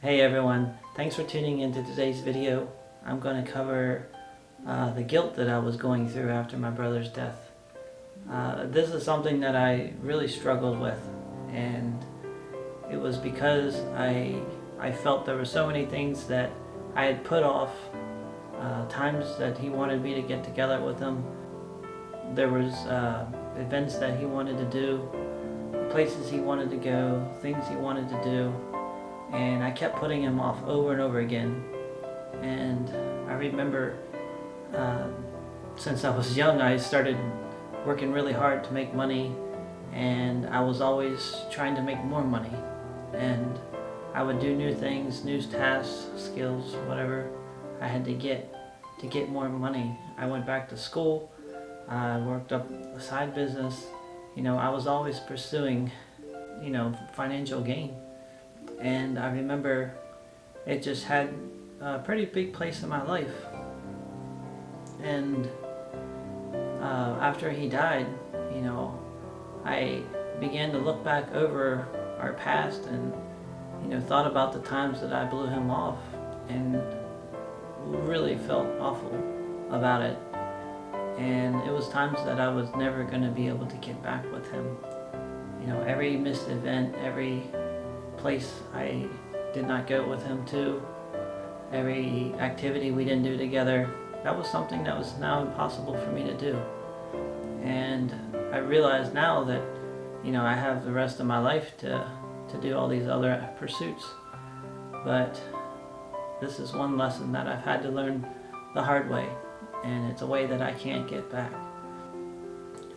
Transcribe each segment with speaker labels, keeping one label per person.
Speaker 1: Hey everyone, thanks for tuning into today's video. I'm going to cover the guilt that I was going through after my brother's death. This is something that I really struggled with, and it was because I felt there were so many things that I had put off, times that he wanted me to get together with him. There was events that he wanted to do, places he wanted to go, things he wanted to do. And I kept putting him off over and over again. And I remember since I was young, I started working really hard to make money, and I was always trying to make more money. And I would do new things, new tasks, skills, whatever I had to get more money. I went back to school, I worked up a side business. I was always pursuing, financial gain. And I remember it just had a pretty big place in my life. And after he died, I began to look back over our past and thought about the times that I blew him off, and really felt awful about it. And it was times that I was never going to be able to get back with him. Every missed event, every place I did not go with him to, every activity we didn't do together, that was something that was now impossible for me to do. And I realize now that I have the rest of my life to do all these other pursuits, but this is one lesson that I've had to learn the hard way, and it's a way that I can't get back.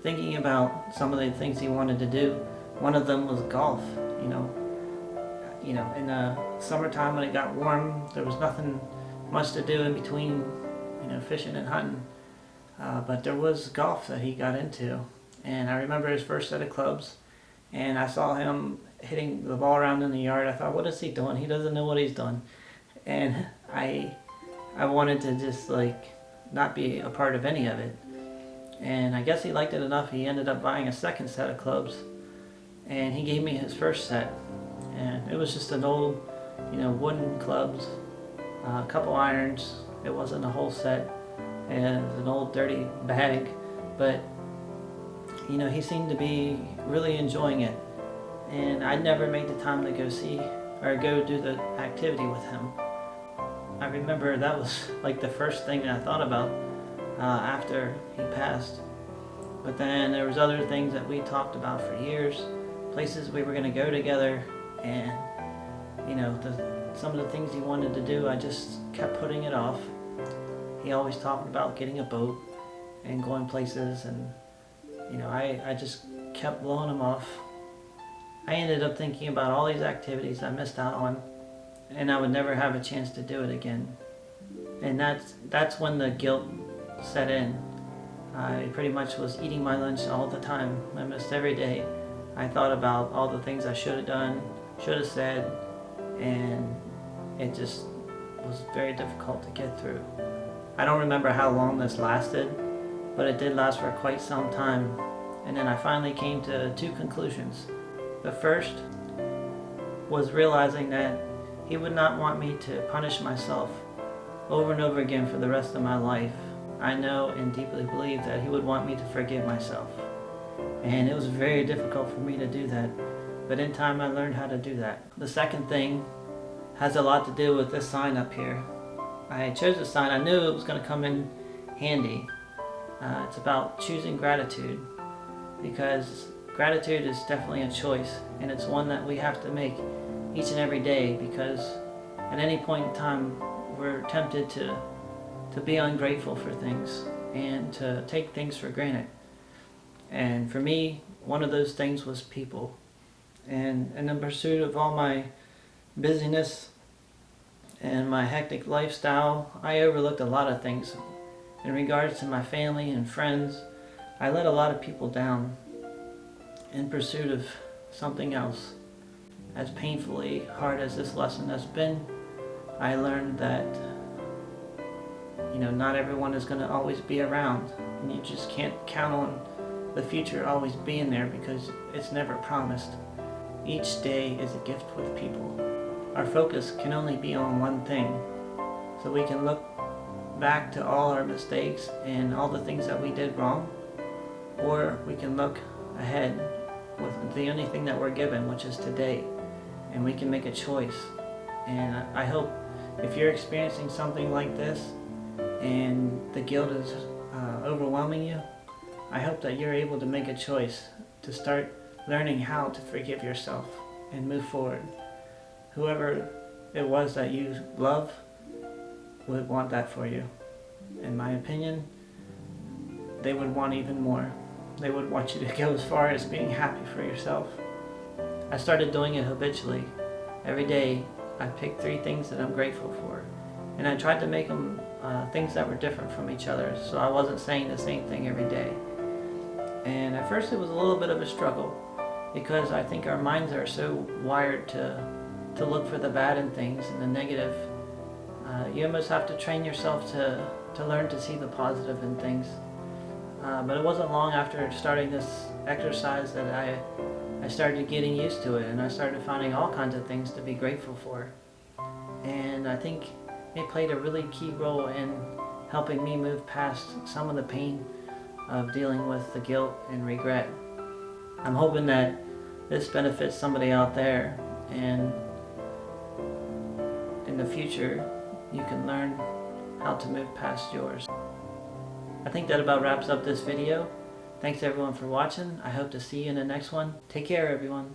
Speaker 1: Thinking about some of the things he wanted to do, one of them was golf. In the summertime when it got warm, there was nothing much to do in between, fishing and hunting. But there was golf that he got into. And I remember his first set of clubs, and I saw him hitting the ball around in the yard. I thought, what is he doing? He doesn't know what he's doing. And I wanted to just not be a part of any of it. And I guess he liked it enough, he ended up buying a second set of clubs. And he gave me his first set. And it was just an old, wooden clubs, a couple irons. It wasn't a whole set, and an old dirty bag. But, he seemed to be really enjoying it. And I never made the time to go see or go do the activity with him. I remember that was the first thing that I thought about after he passed. But then there was other things that we talked about for years, places we were going to go together. And some of the things he wanted to do, I just kept putting it off. He always talked about getting a boat and going places, and I just kept blowing him off. I ended up thinking about all these activities I missed out on, and I would never have a chance to do it again. And that's when the guilt set in. I pretty much was eating my lunch all the time. I missed every day. I thought about all the things I should have done, should have said, and it just was very difficult to get through. I don't remember how long this lasted, but it did last for quite some time. And then I finally came to two conclusions. The first was realizing that he would not want me to punish myself over and over again for the rest of my life. I know and deeply believe that he would want me to forgive myself. And it was very difficult for me to do that. But in time I learned how to do that. The second thing has a lot to do with this sign up here. I chose this sign. I knew it was going to come in handy. It's about choosing gratitude, because gratitude is definitely a choice, and it's one that we have to make each and every day, because at any point in time we're tempted to be ungrateful for things and to take things for granted. And for me, one of those things was people. And in the pursuit of all my busyness and my hectic lifestyle, I overlooked a lot of things. In regards to my family and friends, I let a lot of people down in pursuit of something else. As painfully hard as this lesson has been, I learned that not everyone is going to always be around, and you just can't count on the future always being there, because it's never promised. Each day is a gift with people. our focus can only be on one thing. So we can look back to all our mistakes and all the things that we did wrong, or we can look ahead with the only thing that we're given, which is today, and we can make a choice. And I hope if you're experiencing something like this and the guilt is overwhelming you, I hope that you're able to make a choice to start learning how to forgive yourself and move forward. Whoever it was that you love would want that for you. In my opinion, they would want even more. They would want you to go as far as being happy for yourself. I started doing it habitually. Every day I picked 3 things that I'm grateful for, and I tried to make them things that were different from each other, so I wasn't saying the same thing every day. And at first it was a little bit of a struggle, because I think our minds are so wired to look for the bad in things and the negative. You almost have to train yourself to learn to see the positive in things. But it wasn't long after starting this exercise that I started getting used to it, and I started finding all kinds of things to be grateful for. And I think it played a really key role in helping me move past some of the pain of dealing with the guilt and regret. I'm hoping that this benefits somebody out there, and in the future you can learn how to move past yours. I think that about wraps up this video. Thanks everyone for watching. I hope to see you in the next one. Take care everyone.